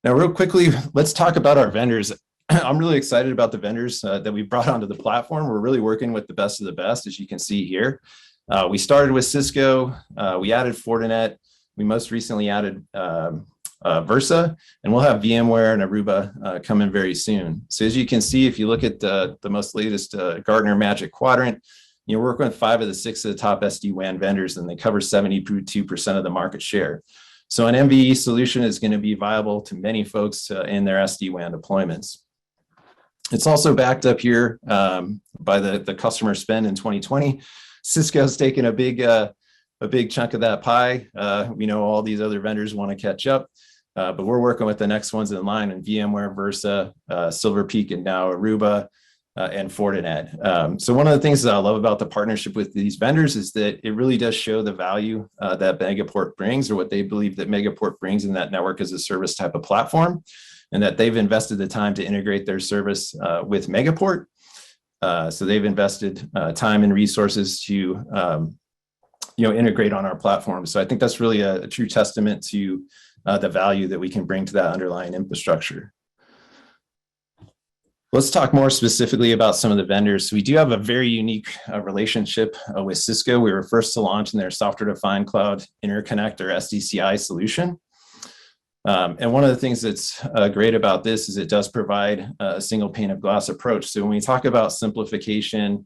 Now, real quickly, let's talk about our vendors. I'm really excited about the vendors that we brought onto the platform. We're really working with the best of the best, as you can see here. We started with Cisco, we added Fortinet, we most recently added Versa, and we'll have VMware and Aruba coming very soon. So as you can see, if you look at the most latest Gartner Magic Quadrant, you know, we're working with 5 of the 6 of the top SD-WAN vendors, and they cover 72% of the market share. So an MVE solution is going to be viable to many folks in their SD-WAN deployments. It's also backed up here by the customer spend in 2020. Cisco's taken a big chunk of that pie. We know all these other vendors want to catch up, but we're working with the next ones in line in VMware, Versa, Silver Peak, and now Aruba, and Fortinet. So one of the things that I love about the partnership with these vendors is that it really does show the value that Megaport brings, or what they believe that Megaport brings in that network as a service type of platform, and that they've invested the time to integrate their service with Megaport. So they've invested time and resources to integrate on our platform. So I think that's really a true testament to the value that we can bring to that underlying infrastructure. Let's talk more specifically about some of the vendors. We do have a very unique relationship with Cisco. We were first to launch in their software-defined cloud interconnect, or SDCI solution. And one of the things that's great about this is it does provide a single pane of glass approach. So when we talk about simplification,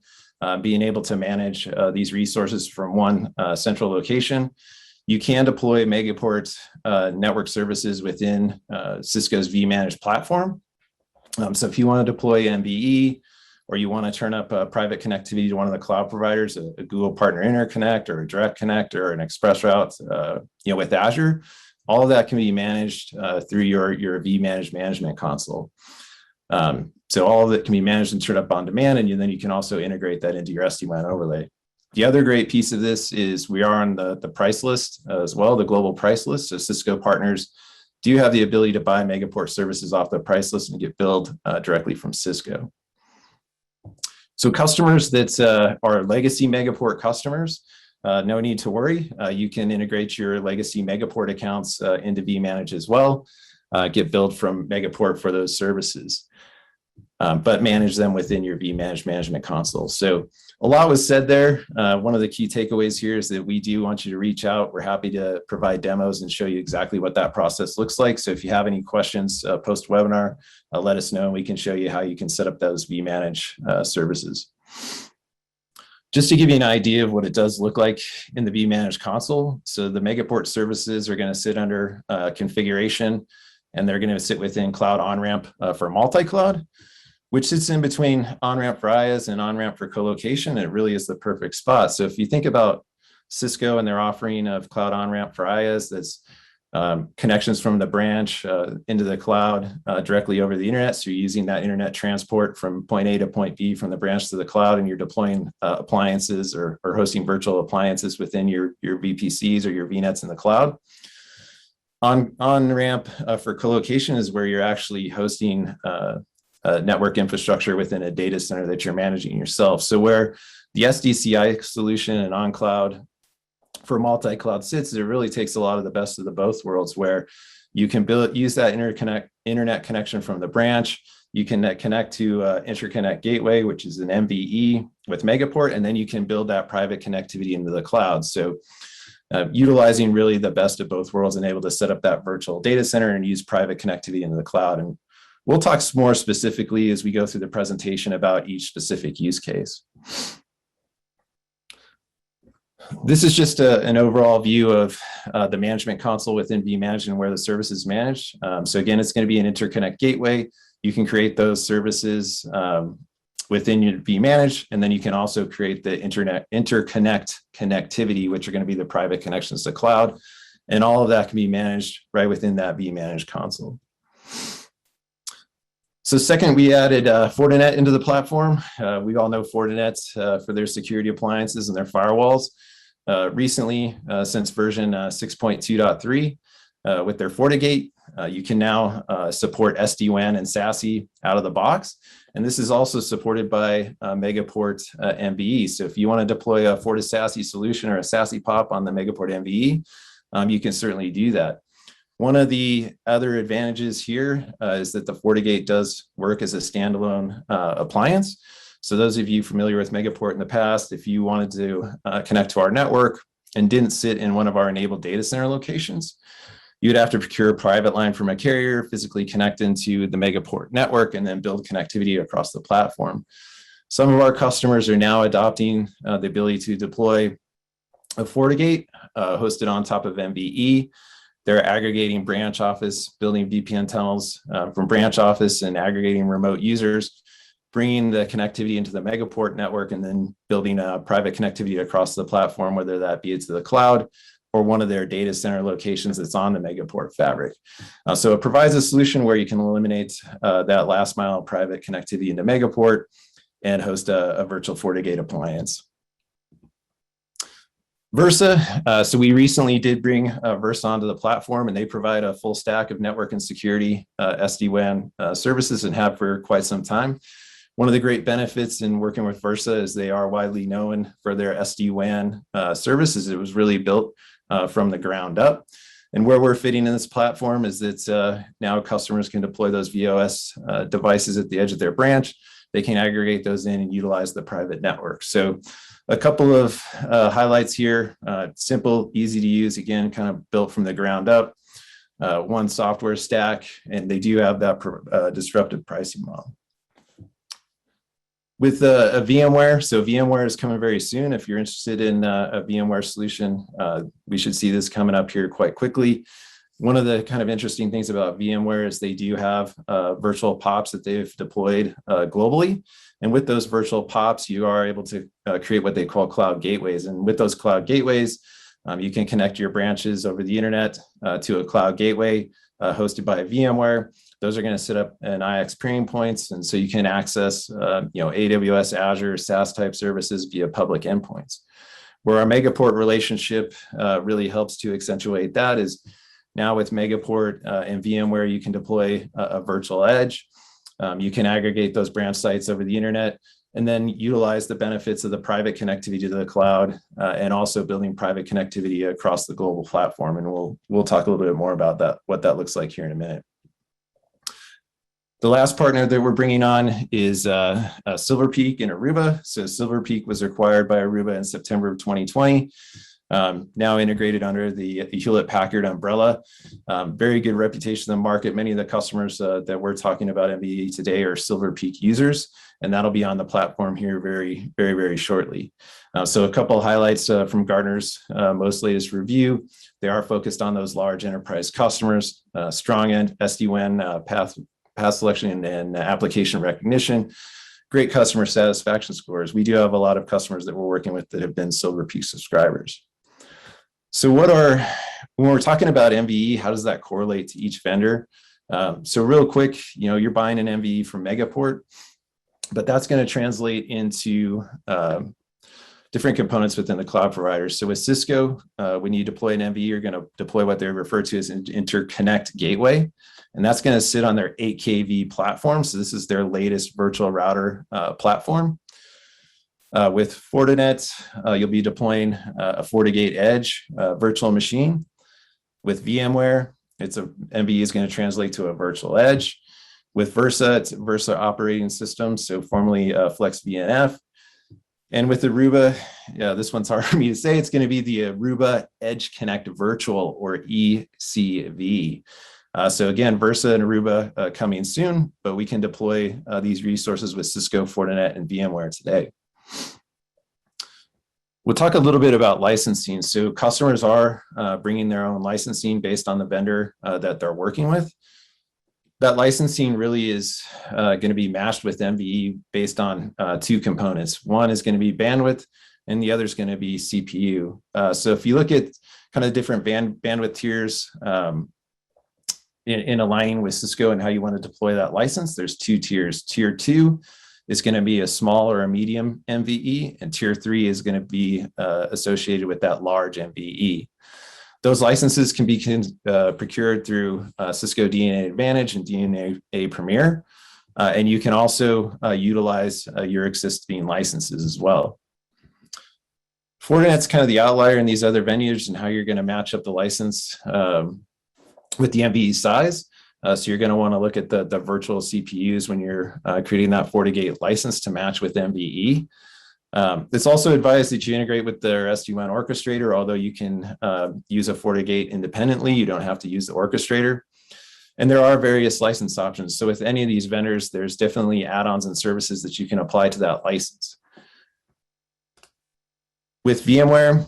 being able to manage these resources from one central location, you can deploy Megaport network services within Cisco's vManage platform. So if you want to deploy MVE, or you want to turn up private connectivity to one of the cloud providers, a Google Partner Interconnect, or a Direct Connect, or an ExpressRoute, with Azure, all of that can be managed through your vManage management console. So all of it can be managed and turned up on demand, and then you can also integrate that into your SD-WAN overlay. The other great piece of this is we are on the price list as well, the global price list. So Cisco partners do have the ability to buy Megaport services off the price list and get billed directly from Cisco. So customers that are legacy Megaport customers, no need to worry. You can integrate your legacy Megaport accounts into vManage as well, get billed from Megaport for those services, but manage them within your vManage management console. So a lot was said there. One of the key takeaways here is that we do want you to reach out. We're happy to provide demos and show you exactly what that process looks like. So if you have any questions post-webinar, let us know, and we can show you how you can set up those vManage services. Just to give you an idea of what it does look like in the vManage console. So the Megaport services are going to sit under configuration, and they're going to sit within Cloud OnRamp for multi-cloud, which sits in between OnRamp for IaaS and OnRamp for colocation. It really is the perfect spot. So if you think about Cisco and their offering of Cloud OnRamp for IaaS, that's connections from the branch into the cloud directly over the internet. So you're using that internet transport from point A to point B from the branch to the cloud, and you're deploying appliances or hosting virtual appliances within your VPCs or your VNets in the cloud. OnRamp for colocation is where you're actually hosting network infrastructure within a data center that you're managing yourself. So where the SDCI solution and OnCloud for multi-cloud sits, it really takes a lot of the best of the both worlds, where you can use that internet connection from the branch. You can connect to Interconnect Gateway, which is an MVE with Megaport, and then you can build that private connectivity into the cloud. So utilizing really the best of both worlds and able to set up that virtual data center and use private connectivity into the cloud. And we'll talk more specifically as we go through the presentation about each specific use case. This is just an overall view of the management console within vManage and where the service is managed. So again, it's going to be an interconnect gateway. You can create those services within your vManage, and then you can also create the interconnect connectivity, which are going to be the private connections to cloud. And all of that can be managed right within that vManage console. So second, we added Fortinet into the platform. We all know Fortinet for their security appliances and their firewalls. Recently, since version 6.2.3, with their FortiGate, you can now support SD-WAN and SASE out of the box. And this is also supported by Megaport MVE. So if you want to deploy a FortiSASE solution or a SASE POP on the Megaport MVE, you can certainly do that. One of the other advantages here is that the FortiGate does work as a standalone appliance. So those of you familiar with Megaport in the past, if you wanted to connect to our network and didn't sit in one of our enabled data center locations, you'd have to procure a private line from a carrier, physically connect into the Megaport network, and then build connectivity across the platform. Some of our customers are now adopting the ability to deploy a FortiGate hosted on top of MVE. They're aggregating branch office, building VPN tunnels from branch office and aggregating remote users, bringing the connectivity into the Megaport network, and then building a private connectivity across the platform, whether that be to the cloud or one of their data center locations that's on the Megaport fabric. So it provides a solution where you can eliminate that last mile private connectivity into Megaport and host a virtual FortiGate appliance. Versa, so we recently did bring Versa onto the platform, and they provide a full stack of network and security SD-WAN services and have for quite some time. One of the great benefits in working with Versa is they are widely known for their SD-WAN services. It was really built from the ground up. And where we're fitting in this platform is that now customers can deploy those VOS devices at the edge of their branch. They can aggregate those in and utilize the private network. So a couple of highlights here, simple, easy to use, again, kind of built from the ground up, one software stack, and they do have that disruptive pricing model. With a VMware, so VMware is coming very soon. If you're interested in a VMware solution, we should see this coming up here quite quickly. One of the kind of interesting things about VMware is they do have virtual POPs that they've deployed globally. And with those virtual POPs, you are able to create what they call cloud gateways. And with those cloud gateways, you can connect your branches over the internet to a cloud gateway hosted by VMware. Those are going to set up an IX peering points. And so you can access AWS, Azure, SaaS type services via public endpoints. Where our Megaport relationship really helps to accentuate that is now with Megaport and VMware, you can deploy a virtual edge. You can aggregate those branch sites over the internet and then utilize the benefits of the private connectivity to the cloud and also building private connectivity across the global platform. And we'll talk a little bit more about that, what that looks like here in a minute. The last partner that we're bringing on is Silver Peak in Aruba. So Silver Peak was acquired by Aruba in September of 2020. Now integrated under the Hewlett-Packard umbrella. Very good reputation in the market. Many of the customers that we're talking about MVE today are Silver Peak users, and that'll be on the platform here very, very, very shortly. So a couple of highlights from Gartner's most latest review. They are focused on those large enterprise customers, strong SD-WAN path selection and application recognition. Great customer satisfaction scores. We do have a lot of customers that we're working with that have been Silver Peak subscribers. So when we're talking about MVE, how does that correlate to each vendor? So real quick, you're buying an MVE from Megaport, but that's going to translate into different components within the cloud providers. So with Cisco, when you deploy an MVE, you're going to deploy what they refer to as an interconnect gateway. And that's going to sit on their 8KV platform. So this is their latest virtual router platform. With Fortinet, you'll be deploying a FortiGate Edge virtual machine. With VMware, MVE is going to translate to a virtual edge. With Versa, it's Versa operating system, so formerly FlexVNF. And with Aruba, this one's hard for me to say, it's going to be the Aruba Edge Connect Virtual, or ECV. So again, Versa and Aruba coming soon, but we can deploy these resources with Cisco, Fortinet, and VMware today. We'll talk a little bit about licensing. So customers are bringing their own licensing based on the vendor that they're working with. That licensing really is going to be matched with MVE based on two components. One is going to be bandwidth, and the other is going to be CPU. So if you look at kind of different bandwidth tiers, in aligning with Cisco and how you want to deploy that license, there's two tiers. Tier 2 is going to be a small or a medium MVE, and Tier 3 is going to be associated with that large MVE. Those licenses can be procured through Cisco DNA Advantage and DNA Premier, and you can also utilize your existing licenses as well. Fortinet's kind of the outlier in these other venues and how you're going to match up the license with the NVE size. So you're going to want to look at the virtual CPUs when you're creating that FortiGate license to match with NVE. It's also advised that you integrate with their SD-WAN orchestrator, although you can use a FortiGate independently. You don't have to use the orchestrator. And there are various license options. So with any of these vendors, there's definitely add-ons and services that you can apply to that license. With VMware,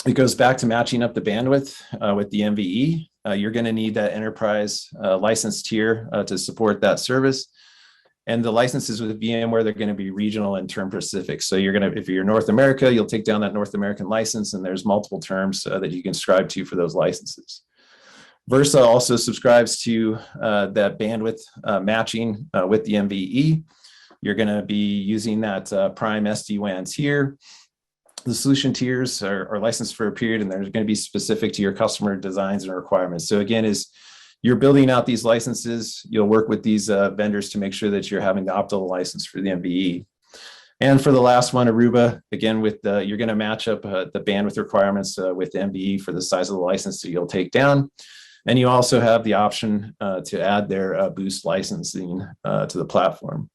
it goes back to matching up the bandwidth with the NVE. You're going to need that enterprise license tier to support that service. And the licenses with VMware, they're going to be regional and term specific. So you're going to, if you're North America, you'll take down that North American license, and there's multiple terms that you can subscribe to for those licenses. Versa also subscribes to that bandwidth matching with the NVE. You're going to be using that Prime SD-WAN tier. The solution tiers are licensed for a period, and they're going to be specific to your customer designs and requirements. So again, as you're building out these licenses, you'll work with these vendors to make sure that you're having the optimal license for the NVE. And for the last one, Aruba, again, with you're going to match up the bandwidth requirements with the NVE for the size of the license that you'll take down. And you also have the option to add their boost licensing to the platform.